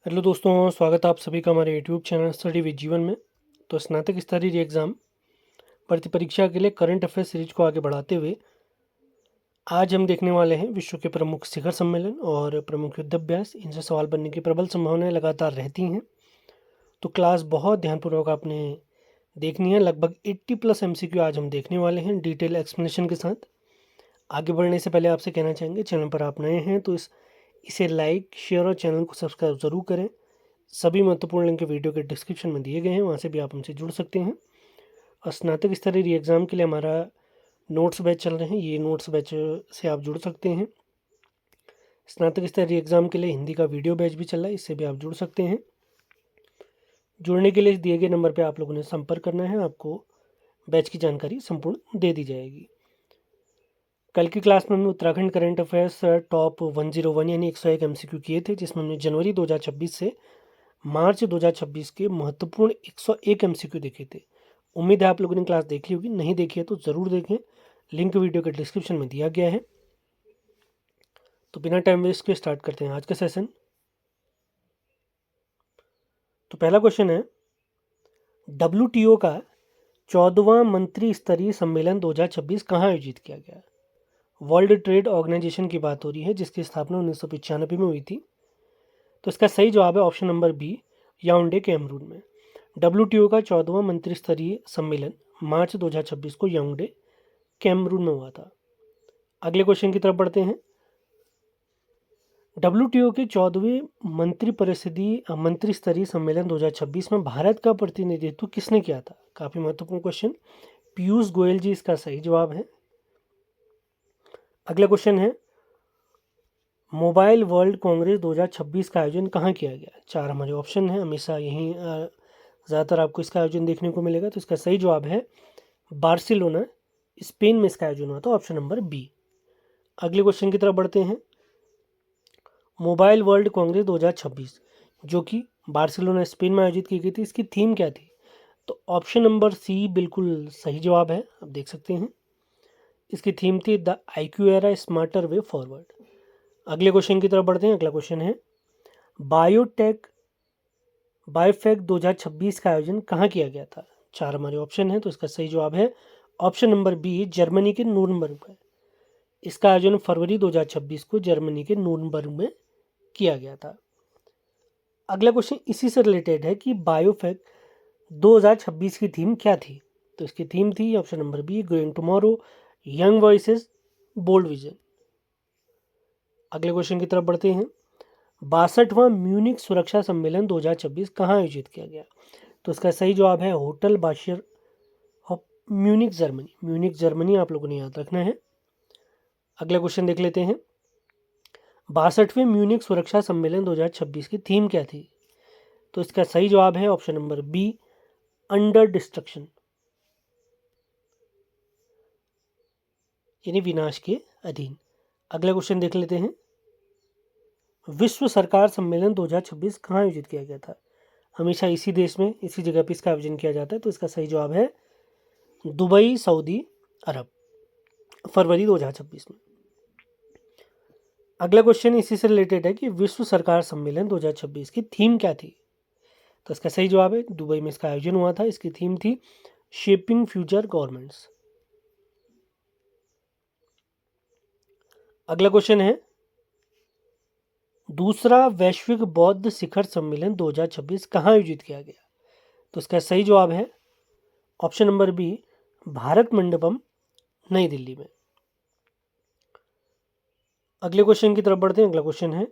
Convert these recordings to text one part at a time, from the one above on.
Hello दोस्तों, स्वागत है आप सभी का हमारे यूट्यूब चैनल स्टडी विद जीवन में। तो स्नातक स्तरीय एग्ज़ाम भर्ती परीक्षा के लिए करंट अफेयर सीरीज को आगे बढ़ाते हुए आज हम देखने वाले हैं विश्व के प्रमुख शिखर सम्मेलन और प्रमुख युद्धाभ्यास। इनसे सवाल बनने की प्रबल संभावनाएं लगातार रहती हैं। तो क्लास बहुत ध्यानपूर्वक आपने देखनी है। लगभग 80 प्लस MCQ आज हम देखने वाले हैं डिटेल एक्सप्लेनेशन के साथ। आगे बढ़ने से पहले आपसे कहना चाहेंगे, चैनल पर आप नए हैं तो इसे लाइक, शेयर और चैनल को सब्सक्राइब ज़रूर करें। सभी महत्वपूर्ण लिंक वीडियो के डिस्क्रिप्शन में दिए गए हैं, वहाँ से भी आप हमसे जुड़ सकते हैं। और स्नातक स्तरीय एग्ज़ाम के लिए हमारा नोट्स बैच चल रहे हैं, ये नोट्स बैच से आप जुड़ सकते हैं। स्नातक स्तरीय एग्ज़ाम के लिए हिंदी का वीडियो बैच भी चल रहा है, इससे भी आप जुड़ सकते हैं। जुड़ने के लिए दिए गए नंबर पर आप लोगों ने संपर्क करना है, आपको बैच की जानकारी संपूर्ण दे दी जाएगी। कल की क्लास में हमने उत्तराखंड करंट अफेयर्स टॉप 101 यानी 101 MCQ किए थे, जिसमें हमने जनवरी 2026 से मार्च 2026 के महत्वपूर्ण 101 MCQ देखे थे। उम्मीद है आप लोगों ने क्लास देख ली होगी, नहीं देखी है तो ज़रूर देखें, लिंक वीडियो के डिस्क्रिप्शन में दिया गया है। तो बिना टाइम वेस्ट के स्टार्ट करते हैं आज का सेशन। तो पहला क्वेश्चन है, WTO का 14वां मंत्री स्तरीय सम्मेलन 2026 कहाँ आयोजित किया गया? वर्ल्ड ट्रेड ऑर्गेनाइजेशन की बात हो रही है, जिसकी स्थापना 1995 में हुई थी। तो इसका सही जवाब है ऑप्शन नंबर बी, याओंडे, कैमरून में। WTO का 14वां मंत्री स्तरीय सम्मेलन मार्च 2026 को याओंडे, कैमरून में हुआ था। अगले क्वेश्चन की तरफ बढ़ते हैं। WTO के 14वें मंत्री स्तरीय सम्मेलन 2026 में भारत का प्रतिनिधित्व किसने किया था? काफी महत्वपूर्ण क्वेश्चन। पीयूष गोयल जी इसका सही जवाब है। अगला क्वेश्चन है, मोबाइल वर्ल्ड कांग्रेस 2026 का आयोजन कहाँ किया गया? चार हमारे ऑप्शन हैं, हमेशा यहीं ज़्यादातर आपको इसका आयोजन देखने को मिलेगा। तो इसका सही जवाब है बार्सिलोना, स्पेन में इसका आयोजन हुआ था, ऑप्शन नंबर बी। अगले क्वेश्चन की तरफ बढ़ते हैं। मोबाइल वर्ल्ड कांग्रेस 2026 जो कि बार्सिलोना, स्पेन में आयोजित की गई थी, इसकी थीम क्या थी? तो ऑप्शन नंबर सी बिल्कुल सही जवाब है, आप देख सकते हैं। इसकी थीम थी the IQ era smarter way forward. अगले क्वेश्चन की तरफ बढ़ते हैं। अगला क्वेश्चन है, बायोफेक 2026 का आयोजन कहाँ किया गया था? चार हमारे ऑप्शन है, तो इसका सही जवाब है ऑप्शन नंबर बी, जर्मनी के नूरनबर्ग में। इसका आयोजन फरवरी 2026 को जर्मनी के नूरनबर्ग में किया गया था। अगला क्वेश्चन इसी से रिलेटेड है कि बायोफेक 2026 की थीम क्या थी? तो इसकी थीम थी option number B, growing tomorrow, young voices, bold vision. अगले क्वेश्चन की तरफ बढ़ते हैं। 62वां म्यूनिक सुरक्षा सम्मेलन 2026 कहाँ आयोजित किया गया? तो इसका सही जवाब है होटल बाशियर of Munich, Germany. Munich, Germany आप लोगों ने याद रखना है। अगला क्वेश्चन देख लेते हैं। 62वें म्यूनिक सुरक्षा सम्मेलन 2026 की थीम क्या थी? तो इसका सही जवाब है option number B, under destruction, यानी विनाश के अधीन। अगला क्वेश्चन देख लेते हैं। विश्व सरकार सम्मेलन 2026 कहाँ आयोजित किया गया था? हमेशा इसी देश में, इसी जगह पर इसका आयोजन किया जाता है। तो इसका सही जवाब है दुबई, सऊदी अरब, फरवरी 2026 में। अगला क्वेश्चन इसी से रिलेटेड है कि विश्व सरकार सम्मेलन 2026 की थीम क्या थी? तो इसका सही जवाब है दुबई में इसका आयोजन हुआ था, इसकी थीम थी शेपिंग फ्यूचर गवर्नमेंट्स। अगला क्वेश्चन है, दूसरा वैश्विक बौद्ध शिखर सम्मेलन 2026 कहाँ आयोजित किया गया? तो इसका सही जवाब है option number B, Bharat Mandapam, New Delhi में। अगले क्वेश्चन की तरफ बढ़ते हैं। अगला क्वेश्चन है,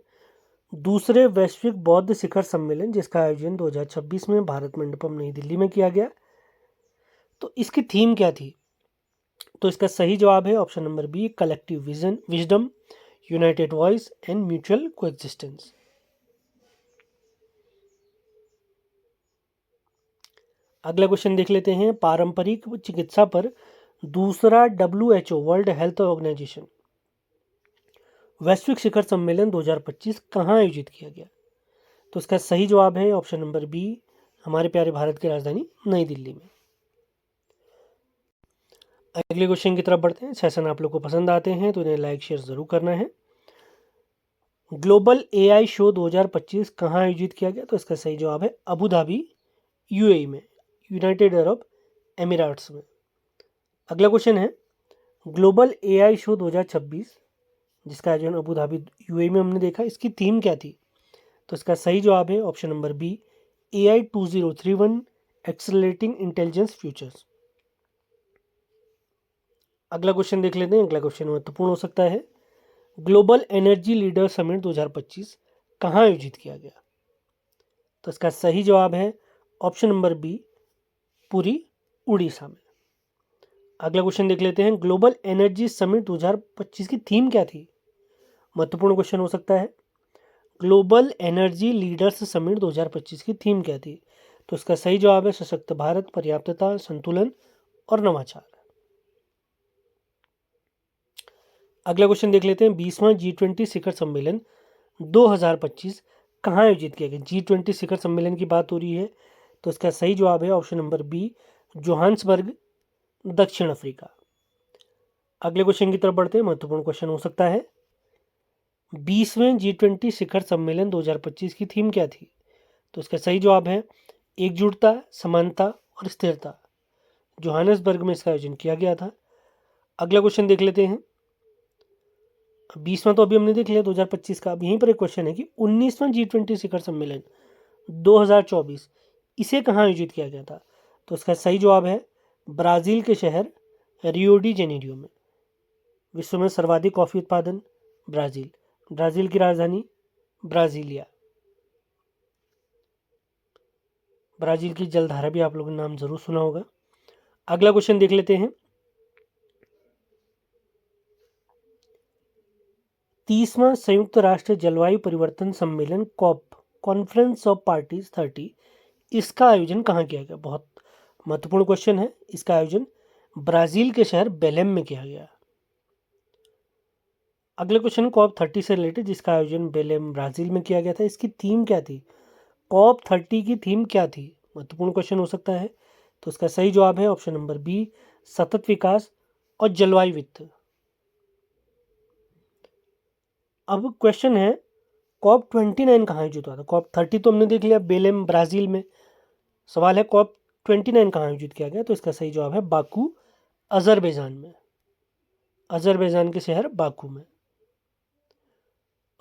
दूसरे वैश्विक बौद्ध शिखर सम्मेलन जिसका आयोजन 2026 में भारत मंडपम, नई दिल्ली में किया गया, तो इसकी थीम क्या थी? तो इसका सही जवाब है option number B, collective vision, wisdom, united voice and mutual coexistence. अगला क्वेश्चन देख लेते हैं। पारंपरिक चिकित्सा पर दूसरा WHO वर्ल्ड हेल्थ ऑर्गेनाइजेशन वैश्विक शिखर सम्मेलन 2025 कहाँ आयोजित किया गया? तो इसका सही जवाब है ऑप्शन नंबर बी, हमारे प्यारे भारत की राजधानी नई दिल्ली में। अगले क्वेश्चन की तरफ बढ़ते हैं। सेशन आप लोग को पसंद आते हैं तो इन्हें लाइक शेयर ज़रूर करना है। ग्लोबल एआई शो 2025 कहाँ आयोजित किया गया? तो इसका सही जवाब है अबू धाबी, यूएई में, यूनाइटेड अरब एमिरेट्स में। अगला क्वेश्चन है, ग्लोबल एआई शो 2026 जिसका आयोजन अबू धाबी, यूएई में हमने देखा, इसकी थीम क्या थी? तो इसका सही जवाब है option number B, AI 2031 accelerating intelligence futures. अगला क्वेश्चन देख लेते हैं। अगला क्वेश्चन महत्वपूर्ण हो सकता है। ग्लोबल एनर्जी लीडर समिट 2025 कहाँ आयोजित किया गया? तो इसका सही जवाब है option number B, Puri, Orissa में। अगला क्वेश्चन देख लेते हैं। ग्लोबल एनर्जी समिट 2025 की थीम क्या थी? महत्वपूर्ण क्वेश्चन हो सकता है। ग्लोबल एनर्जी लीडर्स समिट 2025 की थीम क्या थी? तो इसका सही जवाब है सशक्त भारत, पर्याप्तता, संतुलन और नवाचार। अगला क्वेश्चन देख लेते हैं। 20वां G20 शिखर सम्मेलन 2025 कहाँ आयोजित किया गया? G20 शिखर सम्मेलन की बात हो रही है, तो इसका सही जवाब है ऑप्शन नंबर बी, जोहान्सबर्ग, दक्षिण अफ्रीका। अगले क्वेश्चन की तरफ बढ़ते हैं। महत्वपूर्ण क्वेश्चन हो सकता है। 20वें G20 शिखर सम्मेलन 2025 की थीम क्या थी? तो इसका सही जवाब है एकजुटता, समानता और स्थिरता। जोहान्सबर्ग में इसका आयोजन किया गया था। अगला क्वेश्चन देख लेते हैं। 20वां तो अभी हमने देख लिया 2025 का। अब यहीं पर एक क्वेश्चन है कि 19वां G20 शिखर सम्मेलन 2024 इसे कहाँ आयोजित किया गया था? तो इसका सही जवाब है ब्राज़ील के शहर रियो डी जेनेरियो में। विश्व में सर्वाधिक कॉफ़ी उत्पादन ब्राज़ील, ब्राज़ील की राजधानी ब्राज़ीलिया। ब्राज़ील की जलधारा भी आप लोगों ने नाम जरूर सुना होगा। अगला क्वेश्चन देख लेते हैं। 30वां संयुक्त राष्ट्र जलवायु परिवर्तन सम्मेलन कॉप, कॉन्फ्रेंस ऑफ पार्टीज 30, इसका आयोजन कहाँ किया गया? बहुत महत्वपूर्ण क्वेश्चन है। इसका आयोजन ब्राज़ील के शहर बेलेम में किया गया। अगले क्वेश्चन कॉप 30 से रिलेटेड, जिसका आयोजन बेलेम ब्राज़ील में किया गया था, इसकी थीम क्या थी? कॉप 30 की थीम क्या थी? महत्वपूर्ण क्वेश्चन हो सकता है। तो इसका सही जवाब है ऑप्शन नंबर बी, सतत विकास और जलवायु वित्त। अब क्वेश्चन है कॉप 29 कहाँ आयोजित हुआ था? कॉप 30 तो हमने देख लिया बेलेम ब्राज़ील में। सवाल है कॉप 29 कहाँ आयोजित किया गया? तो इसका सही जवाब है बाकू, अजरबैजान में, अजरबैजान के शहर बाकू में।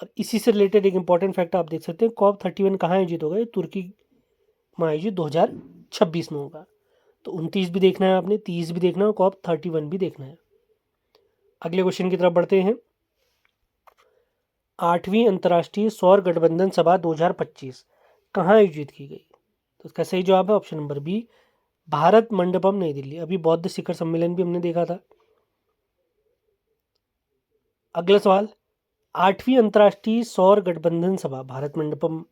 और इसी से रिलेटेड एक इंपॉर्टेंट फैक्ट आप देख सकते हैं। कॉप 31 कहाँ आयोजित होगा? ये तुर्की में आयोजित 2026 में होगा। तो 29 भी देखना है आपने, 30 भी देखना है, कॉप 31 भी देखना है। अगले क्वेश्चन की तरफ बढ़ते हैं। 8वीं अंतर्राष्ट्रीय सौर गठबंधन सभा 2025 कहाँ आयोजित की गई? तो इसका सही जवाब है option number B, Bharat Mandapam, New Delhi. अभी बौद्ध शिखर सम्मेलन भी हमने देखा था। अगला सवाल, 8वीं अंतर्राष्ट्रीय सौर गठबंधन सभा भारत मंडपम,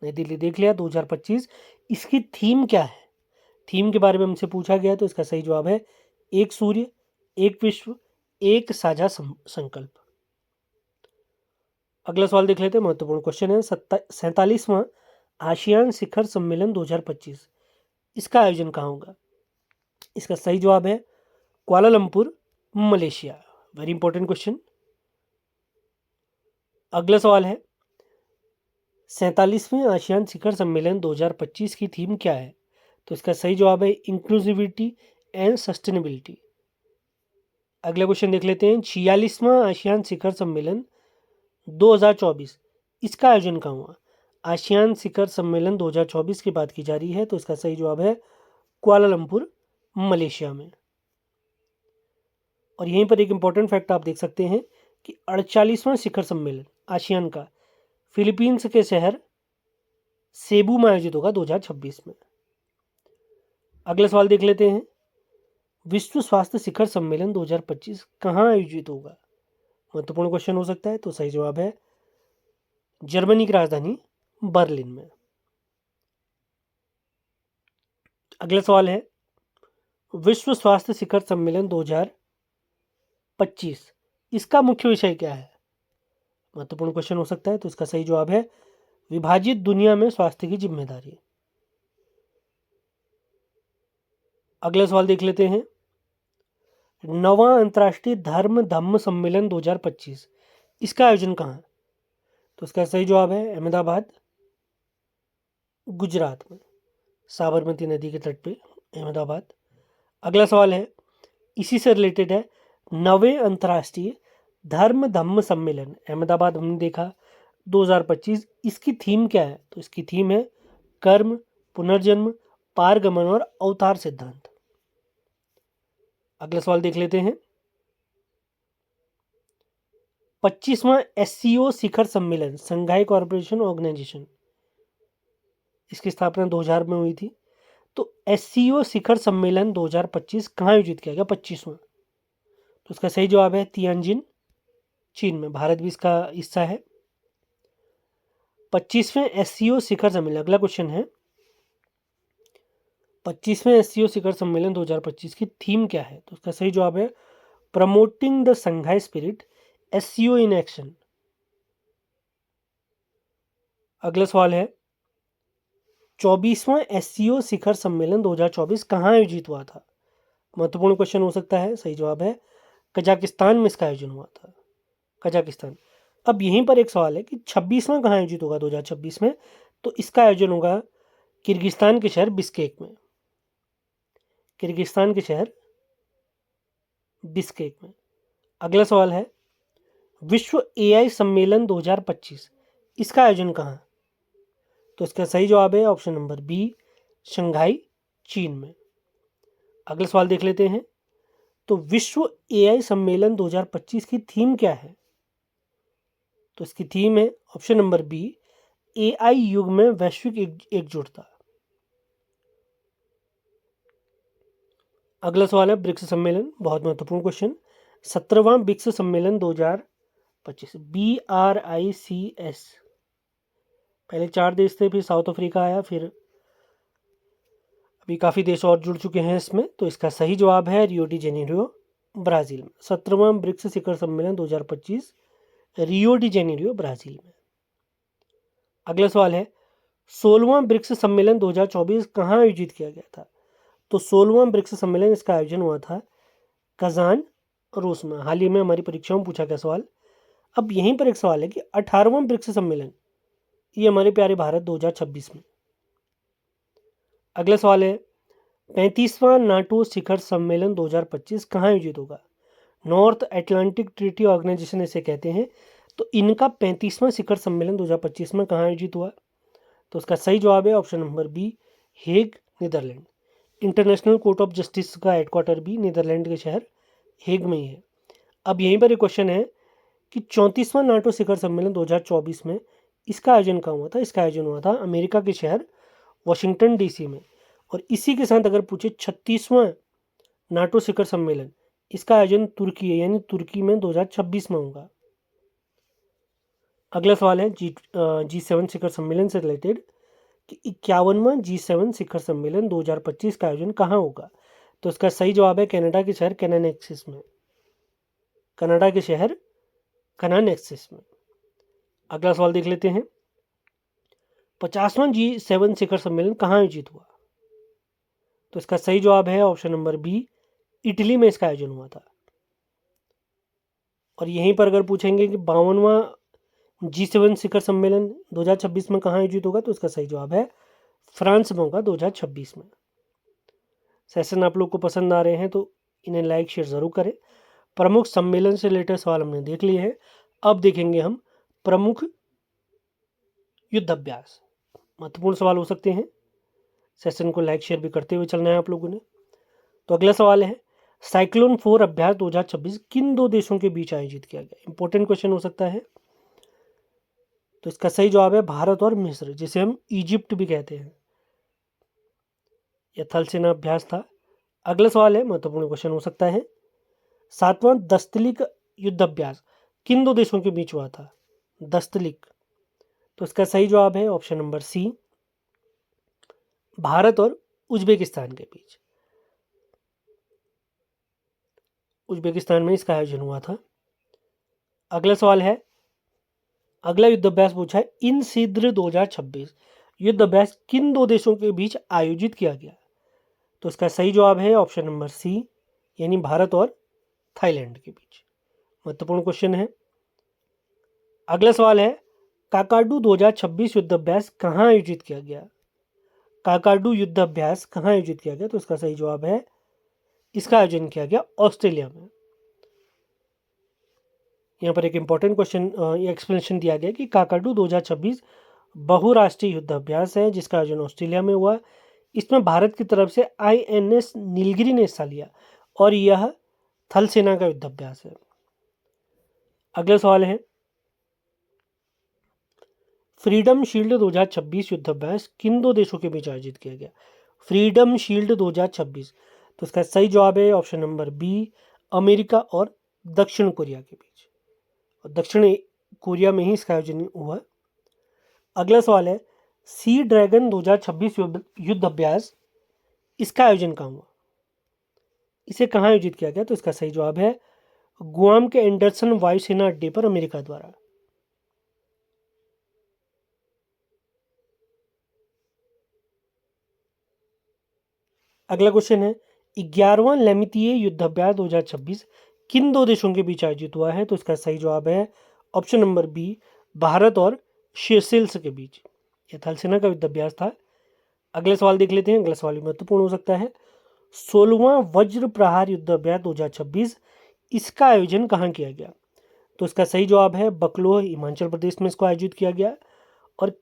नई दिल्ली देख लिया 2025, इसकी थीम क्या है? थीम के बारे में हमसे पूछा गया, तो इसका सही जवाब है एक सूर्य, एक विश्व, एक साझा संकल्प। अगला सवाल देख लेते हैं। महत्वपूर्ण क्वेश्चन है। 47वां आसियान शिखर सम्मेलन 2025 इसका आयोजन कहाँ होगा? इसका सही जवाब है Kuala Lumpur, Malaysia. Very important question. अगला सवाल है 47वें आसियान शिखर सम्मेलन 2025 की थीम क्या है? तो इसका सही जवाब है इंक्लूसिविटी एंड सस्टेनेबिलिटी। अगला क्वेश्चन देख लेते हैं। 46वां आसियान शिखर सम्मेलन 2024 इसका आयोजन कहाँ हुआ? आसियान शिखर सम्मेलन 2024 की बात की जा रही है, तो इसका सही जवाब है कुआलालंपुर, मलेशिया में। और यहीं पर एक इंपॉर्टेंट फैक्ट आप देख सकते हैं कि 48वां शिखर सम्मेलन आसियान का फिलीपींस के शहर सेबू में आयोजित होगा 2026 में। अगला सवाल देख लेते हैं। विश्व स्वास्थ्य शिखर सम्मेलन 2025 कहाँ आयोजित होगा? महत्वपूर्ण क्वेश्चन हो सकता है। तो सही जवाब है जर्मनी की राजधानी बर्लिन में। अगला सवाल है विश्व स्वास्थ्य शिखर सम्मेलन 2025 इसका मुख्य विषय क्या है? महत्वपूर्ण क्वेश्चन हो सकता है। तो इसका सही जवाब है विभाजित दुनिया में स्वास्थ्य की जिम्मेदारी। अगला सवाल देख लेते हैं। 9वां अंतर्राष्ट्रीय धर्म धम्म सम्मेलन 2025 इसका आयोजन कहाँ? तो इसका सही जवाब है अहमदाबाद, गुजरात में, साबरमती नदी के तट पे अहमदाबाद। अगला सवाल है, इसी से रिलेटेड है, 9वें अंतर्राष्ट्रीय धर्म धम्म सम्मेलन अहमदाबाद हमने देखा 2025, इसकी थीम क्या है? तो इसकी थीम है कर्म, पुनर्जन्म, पारगमन और अवतार सिद्धांत। अगला सवाल देख लेते हैं, 25वां एससीओ शिखर सम्मेलन संघाई कॉर्पोरेशन ऑर्गेनाइजेशन, इसकी स्थापना 2000 में हुई थी। तो एससीओ शिखर सम्मेलन 2025 कहाँ आयोजित किया गया? 25वां। तो इसका सही जवाब है तियानजिन, चीन में। भारत भी इसका हिस्सा है। 25वें एससीओ शिखर सम्मेलन, अगला क्वेश्चन है, 25वें एससीओ शिखर सम्मेलन 2025 की थीम क्या है? तो इसका सही जवाब है promoting the Shanghai spirit, SCO in action. अगला सवाल है, 24वां एससीओ शिखर सम्मेलन 2024 कहाँ आयोजित हुआ था? महत्वपूर्ण क्वेश्चन हो सकता है। सही जवाब है कजाकिस्तान में इसका आयोजन हुआ था, कजाकिस्तान। अब यहीं पर एक सवाल है कि 26वां कहाँ आयोजित होगा 2026 में? तो इसका आयोजन होगा किर्गिस्तान के शहर बिस्केक में, किर्गिस्तान के शहर बिस्केक में। अगला सवाल है, विश्व एआई सम्मेलन 2025 इसका आयोजन कहाँ? तो इसका सही जवाब है ऑप्शन नंबर बी, शंघाई, चीन में। अगला सवाल देख लेते हैं, तो विश्व एआई सम्मेलन 2025 की थीम क्या है? तो इसकी थीम है ऑप्शन नंबर बी, एआई युग में वैश्विक एकजुटता। अगला सवाल है ब्रिक्स सम्मेलन, बहुत महत्वपूर्ण क्वेश्चन, 17वां ब्रिक्स सम्मेलन 2025, BRICS। पहले 4 देश थे, फिर साउथ अफ्रीका आया, फिर अभी काफ़ी देश और जुड़ चुके हैं इसमें। तो इसका सही जवाब है रियो डी जेनेरियो, ब्राज़ील में। 17वां ब्रिक्स शिखर सम्मेलन 2025 रियो डी जेनेरियो, ब्राज़ील में। अगला सवाल है, 16वां ब्रिक्स सम्मेलन 2024 कहाँ आयोजित किया गया था? तो 16वां ब्रिक्स सम्मेलन इसका आयोजन हुआ था कजान, रूस में। हाल ही में हमारी परीक्षाओं में पूछा गया सवाल। अब यहीं पर एक सवाल है कि 18वां ब्रिक्स सम्मेलन, ये हमारे प्यारे भारत 2026 में। अगला सवाल है, 35वां नाटो शिखर सम्मेलन 2025 कहाँ आयोजित होगा? नॉर्थ अटलांटिक ट्रीटी ऑर्गेनाइजेशन इसे कहते हैं। तो इनका 35वां शिखर सम्मेलन 2025 में कहाँ आयोजित हुआ? तो उसका सही जवाब है option number B, Hague, Netherland. International Court of Justice का हेडक्वार्टर भी नीदरलैंड के शहर हेग में ही है। अब यहीं पर एक क्वेश्चन है कि 34वां नाटो शिखर सम्मेलन 2024 में इसका आयोजन कहाँ हुआ था? इसका आयोजन हुआ था अमेरिका के शहर वाशिंगटन डीसी में। और इसी के साथ अगर पूछे 36वां नाटो शिखर सम्मेलन, इसका आयोजन तुर्की है, यानी तुर्की में 2026 में होगा। अगला सवाल है G7 शिखर सम्मेलन से रिलेटेड कि 51वां G7 शिखर सम्मेलन 2025 का आयोजन कहाँ होगा? तो इसका सही जवाब है कनाडा के शहर कैनानेक्सिस में, कनाडा के शहर कनानेक्सिस में। अगला सवाल देख लेते हैं, 50वां G7 शिखर सम्मेलन कहाँ आयोजित हुआ? तो इसका सही जवाब है ऑप्शन नंबर बी, इटली में इसका आयोजन हुआ था। और यहीं पर अगर पूछेंगे कि 52वां G7 शिखर सम्मेलन 2026 में कहाँ आयोजित होगा? तो इसका सही जवाब है फ्रांस में होगा 2026 में। सेशन आप लोग को पसंद आ रहे हैं तो इन्हें लाइक शेयर ज़रूर करें। प्रमुख सम्मेलन से रिलेटेड सवाल हमने देख लिए हैं। अब देखेंगे हम प्रमुख युद्ध अभ्यास। महत्वपूर्ण सवाल हो सकते हैं, सेशन को लाइक शेयर भी करते हुए चलना है आप लोगों ने। तो अगला सवाल है, साइक्लोन 4 अभ्यास 2026 किन 2 देशों के बीच आयोजित किया गया? इंपॉर्टेंट क्वेश्चन हो सकता है। तो इसका सही जवाब है भारत और मिस्र, जिसे हम इजिप्ट भी कहते हैं। यह थल सेना अभ्यास था। अगला सवाल है, महत्वपूर्ण क्वेश्चन हो सकता है, 7वां दस्तलिक युद्ध अभ्यास किन 2 देशों के बीच हुआ था? दस्तलिक। तो इसका सही जवाब है ऑप्शन नंबर सी, भारत और उज्बेकिस्तान के बीच। उज्बेकिस्तान में इसका आयोजन हुआ था। अगला सवाल है, अगला युद्ध अभ्यास पूछा है, इन सिद्र 2026 युद्ध अभ्यास किन 2 देशों के बीच आयोजित किया गया? तो इसका सही जवाब है ऑप्शन नंबर सी, यानी भारत और थाईलैंड के बीच। महत्वपूर्ण क्वेश्चन है। अगला सवाल है, काकाडू 2026 युद्धाभ्यास कहाँ आयोजित किया गया? काकाडू युद्धाभ्यास कहाँ आयोजित किया गया? तो इसका सही जवाब है, इसका आयोजन किया गया ऑस्ट्रेलिया में। यहाँ पर एक इंपॉर्टेंट क्वेश्चन एक्सप्लेनेशन दिया गया कि काकाडू 2026 बहुराष्ट्रीय युद्धाभ्यास है जिसका आयोजन ऑस्ट्रेलिया में हुआ। इसमें भारत की तरफ से INS नीलगिरी ने हिस्सा लिया और यह थल सेना का युद्धाभ्यास है। अगला सवाल है, फ्रीडम शील्ड 2026 युद्धाभ्यास किन दो देशों के बीच आयोजित किया गया? फ्रीडम शील्ड 2026, तो इसका सही जवाब है ऑप्शन नंबर बी, अमेरिका और दक्षिण कोरिया के बीच। और दक्षिण कोरिया में ही इसका आयोजन हुआ। अगला सवाल है, सी ड्रैगन 2026 युद्धाभ्यास इसका आयोजन कहाँ हुआ? इसे कहाँ आयोजित किया गया? तो इसका सही जवाब है गुआम के एंडरसन वायुसेना अड्डे पर अमेरिका द्वारा। अगला क्वेश्चन है, 11वां लेमितीय युद्धाभ्यास 2026 किन दो देशों के बीच आयोजित हुआ है? तो इसका सही जवाब है ऑप्शन नंबर बी, भारत और सेशेल्स के बीच। यह थल सेना का युद्धाभ्यास था। अगले सवाल देख लेते हैं। अगला सवाल भी महत्वपूर्ण हो सकता है। 16वां वज्र प्रहार युद्धाभ्यास 2026 इसका आयोजन कहाँ किया गया? तो इसका सही जवाब है बकलोह, हिमाचल प्रदेश में इसको आयोजित किया गया। और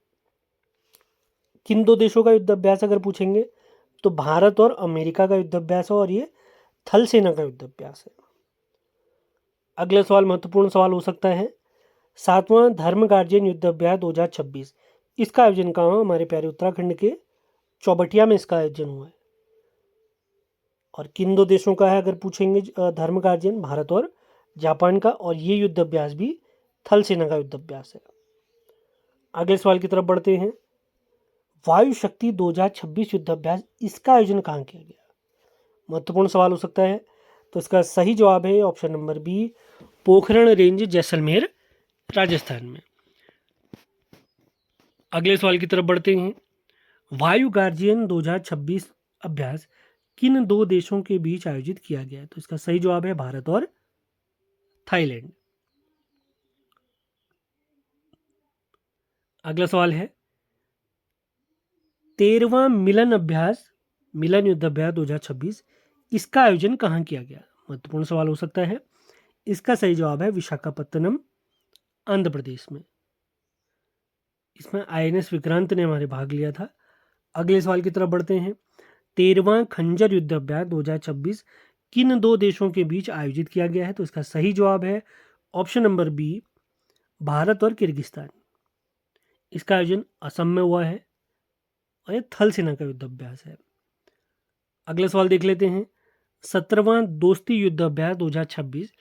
किन दो देशों का युद्धाभ्यास अगर पूछेंगे तो भारत और अमेरिका का युद्धाभ्यास है और ये थल सेना का युद्धाभ्यास है। अगला सवाल महत्वपूर्ण सवाल हो सकता है। 7वां धर्म गार्जियन युद्धाभ्यास 2026 इसका आयोजन कहाँ? हमारे प्यारे उत्तराखंड के चौबटिया में इसका आयोजन हुआ है। और किन दो देशों का है अगर पूछेंगे धर्म गार्जियन? भारत और जापान का। और ये युद्धाभ्यास भी थल सेना का युद्धाभ्यास है। अगले सवाल की तरफ बढ़ते हैं। वायु शक्ति 2026 युद्धाभ्यास इसका आयोजन कहाँ किया गया? महत्वपूर्ण सवाल हो सकता है। तो इसका सही जवाब है option number B, Pokhran range, Jaisalmer, Rajasthan में। अगले सवाल की तरफ बढ़ते हैं। वायु गार्जियन 2026 अभ्यास किन दो देशों के बीच आयोजित किया गया? तो इसका सही जवाब है भारत और थाईलैंड। अगला सवाल है, 13वां मिलन युद्धाभ्यास 2026 इसका आयोजन कहाँ किया गया? महत्वपूर्ण सवाल हो सकता है। इसका सही जवाब है विशाखापत्तनम, आंध्र प्रदेश में। इसमें INS विक्रांत ने हमारे भाग लिया था। अगले सवाल की तरफ बढ़ते हैं। 13वां खंजर युद्धाभ्यास 2026 किन दो देशों के बीच आयोजित किया गया है? तो इसका सही जवाब है ऑप्शन नंबर बी, भारत और किर्गिस्तान। इसका आयोजन असम में हुआ है और यह थल सेना का युद्धाभ्यास है। अगला सवाल देख लेते हैं। 17वां दोस्ती युद्धाभ्यास 2026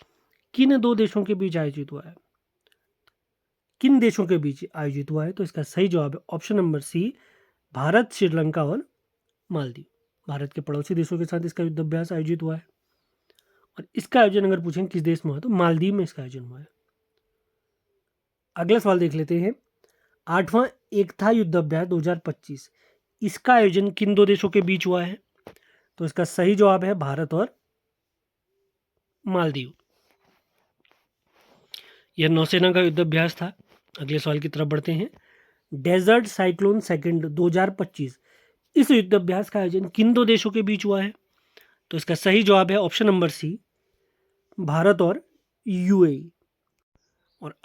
किन दो देशों के बीच आयोजित हुआ है? किन देशों के बीच आयोजित हुआ है? तो इसका सही जवाब है option number C, Bharat, Sri Lanka और मालदीव। भारत के पड़ोसी देशों के साथ इसका युद्धाभ्यास आयोजित हुआ है। और इसका आयोजन अगर पूछें किस देश में हुआ तो मालदीव में इसका आयोजन हुआ है। अगला सवाल देख लेते हैं। 8वां एकता युद्धाभ्यास 2025 इसका आयोजन किन दो देशों के बीच हुआ है? तो इसका सही जवाब है भारत और मालदीव। यह नौसेना का युद्धाभ्यास था। अगले सवाल की तरफ बढ़ते हैं। डेजर्ट साइक्लोन सेकंड 2025 इस युद्धाभ्यास का आयोजन किन दो देशों के बीच हुआ है? तो इसका सही जवाब है ऑप्शन नंबर सी, भारत और UAE। और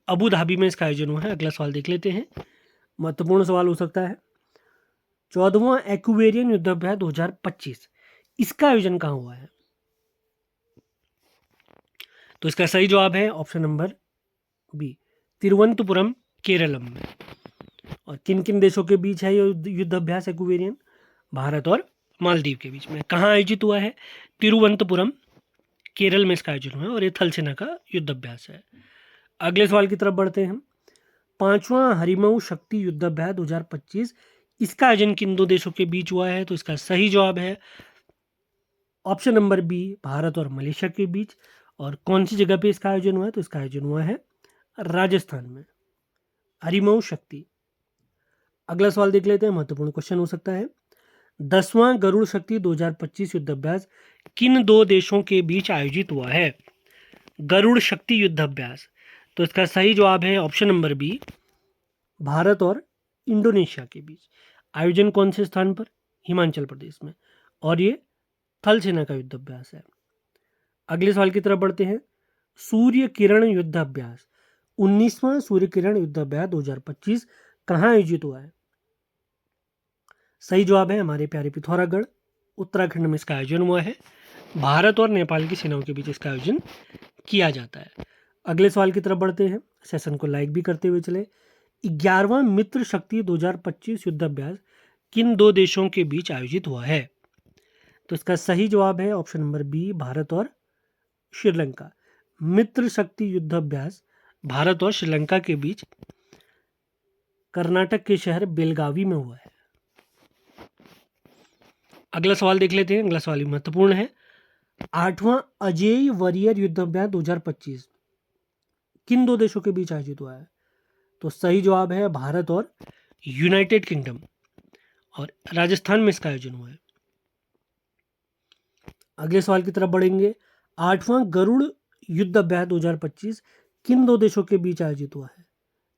अबू धाबी में इसका आयोजन हुआ है। अगला सवाल देख लेते हैं। महत्वपूर्ण सवाल हो सकता है। 14वां एक्वेरियन युद्धाभ्यास 2025 इसका आयोजन कहाँ हुआ है? तो इसका सही जवाब है option number B, Thiruvananthapuram, Keralam में। और किन किन देशों के बीच है ये युद्धाभ्यास एक्वेरियन? भारत और मालदीव के बीच में। कहाँ आयोजित हुआ है? तिरुवनंतपुरम, केरल में इसका आयोजन हुआ है और ये थल सेना का युद्धाभ्यास है। अगले सवाल की तरफ बढ़ते हैं। 5वां हरिमऊ शक्ति युद्धाभ्यास 2025 इसका आयोजन किन दो देशों के बीच हुआ है? तो इसका सही जवाब है ऑप्शन नंबर बी, भारत और मलेशिया के बीच। और कौन सी जगह पे इसका आयोजन हुआ है? तो इसका आयोजन हुआ है राजस्थान में, हरिमऊ शक्ति। अगला सवाल देख लेते हैं। महत्वपूर्ण क्वेश्चन हो सकता है। 10वां गरुड़ शक्ति 2025 युद्धाभ्यास किन दो देशों के बीच आयोजित हुआ है? गरुड़ शक्ति युद्धाभ्यास, तो इसका सही जवाब है ऑप्शन नंबर बी, भारत और इंडोनेशिया के बीच। आयोजन कौन से स्थान पर? हिमाचल प्रदेश में। और ये थल सेना का युद्ध अभ्यास है। अगले सवाल की तरफ बढ़ते हैं। सूर्य किरण युद्ध अभ्यास, 19वां सूर्य किरण युद्ध अभ्यास 2025 कहाँ आयोजित हुआ है? सही जवाब है हमारे प्यारे पिथौरागढ़, उत्तराखंड में इसका आयोजन हुआ है। भारत और नेपाल की सेनाओं के बीच इसका आयोजन किया जाता है। अगले सवाल की तरफ बढ़ते हैं। सेशन को लाइक भी करते हुए चले। 11वां मित्र शक्ति 2025 युद्ध अभ्यास किन दो देशों के बीच आयोजित हुआ है? तो इसका सही जवाब है ऑप्शन नंबर बी, भारत और श्रीलंका। मित्र शक्ति युद्ध अभ्यास भारत और श्रीलंका के बीच कर्नाटक के शहर बेलगावी में हुआ है। अगला सवाल देख लेते हैं। अगला सवाल भी महत्वपूर्ण है। 8वां अजेय वॉरियर युद्ध अभ्यास 2025 किन दो देशों के बीच आयोजित हुआ है? तो सही जवाब है भारत और यूनाइटेड किंगडम, और राजस्थान में इसका आयोजन हुआ है। अगले सवाल की तरफ बढ़ेंगे। 8वां गरुड़ युद्ध अभ्यास 2025 किन दो देशों के बीच आयोजित हुआ है?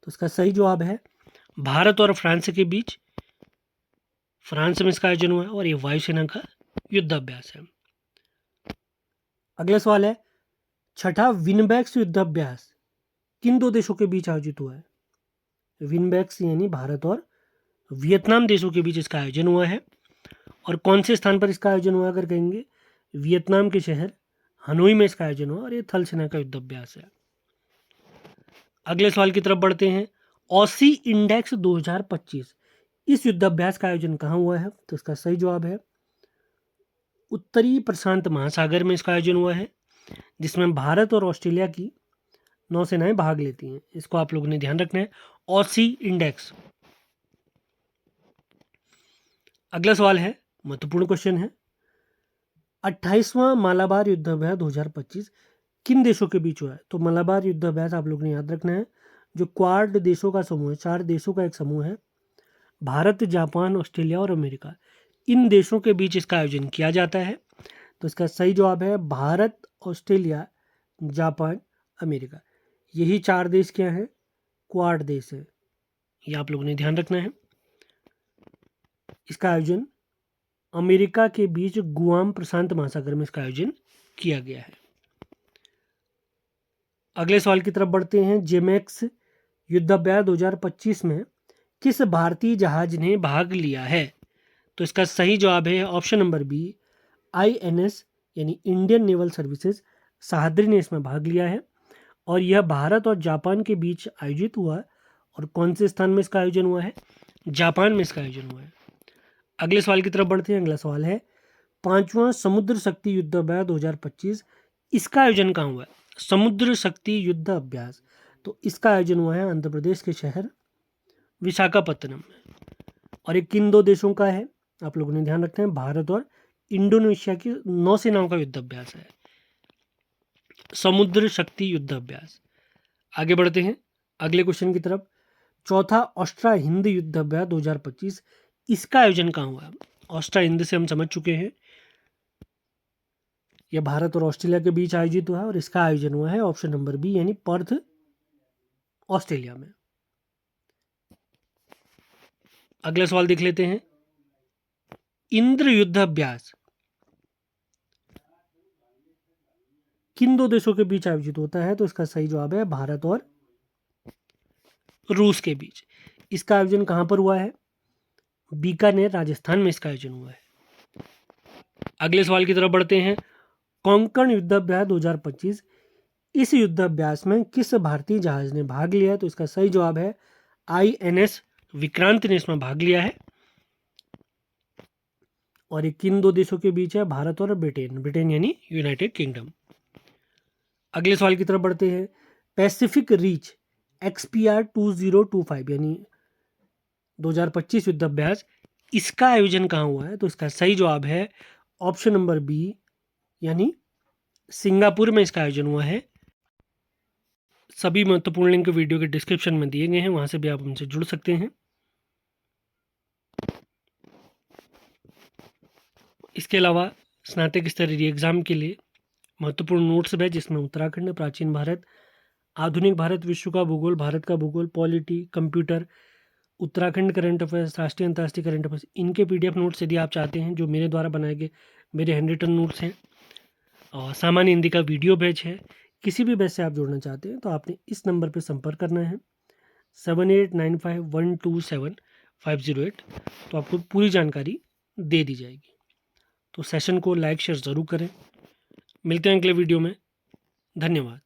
तो इसका सही जवाब है भारत और फ्रांस के बीच। फ्रांस में इसका आयोजन हुआ है और ये वायुसेना का युद्ध अभ्यास है। अगला सवाल है, छठा विनबैक्स युद्ध अभ्यास किन दो देशों के बीच आयोजित हुआ है? विनबैक्स यानी भारत और वियतनाम देशों के बीच इसका आयोजन हुआ है। और कौन से स्थान पर इसका आयोजन हुआ अगर कहेंगे? वियतनाम के शहर हनोई में इसका आयोजन हुआ और ये थल सेना का युद्ध अभ्यास है। अगले सवाल की तरफ बढ़ते हैं। ऑसी इंडेक्स 2025 इस युद्ध अभ्यास का आयोजन कहाँ हुआ है? तो इसका सही जवाब है उत्तरी प्रशांत महासागर में इसका आयोजन हुआ है, जिसमें भारत और ऑस्ट्रेलिया की नौसेनाएं भाग लेती हैं। इसको आप लोगों ने ध्यान रखना है, ऑसी इंडेक्स। अगला सवाल है, महत्वपूर्ण क्वेश्चन है। 28वां मालाबार युद्ध अभ्यास 2025 किन देशों के बीच हुआ है? तो मालाबार युद्ध अभ्यास आप लोगों ने याद रखना है, जो क्वाड देशों का समूह है, 4 देशों का एक समूह है, भारत, जापान, ऑस्ट्रेलिया और अमेरिका, इन देशों के बीच इसका आयोजन किया जाता है। तो इसका सही जवाब है भारत, ऑस्ट्रेलिया, जापान, अमेरिका। यही 4 देश क्या हैं? क्वाड देश है। ये आप लोगों ने ध्यान रखना है। इसका आयोजन अमेरिका के बीच गुआम प्रशांत महासागर में इसका आयोजन किया गया है। अगले सवाल की तरफ बढ़ते हैं। जेमैक्स युद्धाभ्यास 2025 में किस भारतीय जहाज ने भाग लिया है? तो इसका सही जवाब है ऑप्शन नंबर बी, INS यानी इंडियन नेवल सर्विसेज सह्याद्री ने इसमें भाग लिया है। और यह भारत और जापान के बीच आयोजित हुआ है। और कौन से स्थान में इसका आयोजन हुआ है? जापान में इसका आयोजन हुआ है। अगले सवाल की तरफ बढ़ते हैं। अगला सवाल है, 5वां समुद्र शक्ति युद्ध अभ्यास 2025 इसका आयोजन कहाँ हुआ है? समुद्र शक्ति युद्ध अभ्यास, तो इसका आयोजन हुआ है आंध्र प्रदेश के शहर विशाखापत्तनम में। और ये किन दो देशों का है? आप लोगों ने ध्यान रखना है, भारत और इंडोनेशिया की नौसेनाओं का युद्ध अभ्यास है, समुद्र शक्ति युद्ध अभ्यास। आगे बढ़ते हैं अगले क्वेश्चन की तरफ। चौथा ऑस्ट्रा हिंद युद्ध अभ्यास 2025 इसका आयोजन कहाँ हुआ? ऑस्ट्रा हिंद से हम समझ चुके हैं, यह भारत और ऑस्ट्रेलिया के बीच आयोजित हुआ है और इसका आयोजन हुआ है ऑप्शन नंबर बी यानी पर्थ, ऑस्ट्रेलिया में। अगला सवाल देख लेते हैं। इंद्र युद्ध अभ्यास किन दो देशों के बीच आयोजित होता है? तो इसका सही जवाब है भारत और रूस के बीच। इसका आयोजन कहां पर हुआ है? बीकानेर, राजस्थान में इसका आयोजन हुआ है। अगले सवाल की तरफ बढ़ते हैं। कोंकण युद्ध अभ्यास 2025 इस युद्ध अभ्यास में किस भारतीय जहाज ने भाग लिया है? तो इसका सही जवाब है INS विक्रांत ने इसमें भाग लिया है। और ये किन दो देशों के बीच है? भारत और ब्रिटेन, ब्रिटेन यानी यूनाइटेड किंगडम। अगले सवाल की तरफ बढ़ते हैं। पैसिफिक रीच XPR 2025 यानी 2025 युद्ध अभ्यास इसका आयोजन कहाँ हुआ है? तो इसका सही जवाब है ऑप्शन नंबर बी यानी सिंगापुर में इसका आयोजन हुआ है। सभी महत्वपूर्ण लिंक वीडियो के डिस्क्रिप्शन में दिए गए हैं, वहां से भी आप हमसे जुड़ सकते हैं। इसके अलावा स्नातक स्तरीय एग्जाम के लिए महत्वपूर्ण नोट्स है, जिसमें उत्तराखंड, प्राचीन भारत, आधुनिक भारत, विश्व का भूगोल, भारत का भूगोल, polity, computer, Uttarakhand current affairs, राष्ट्रीय अंतर्राष्ट्रीय करंट अफेयर्स, इनके PDF नोट्स यदि आप चाहते हैं, जो मेरे द्वारा बनाए गए मेरे हैंड रिटन नोट्स हैं, और सामान्य हिंदी का वीडियो बैच है, किसी भी बैच से आप जुड़ना चाहते हैं तो आपने इस नंबर पर संपर्क करना है 7895127508। तो आपको पूरी जानकारी दे दी जाएगी। तो सेशन को लाइक शेयर ज़रूर करें। मिलते हैं अगले वीडियो में। धन्यवाद।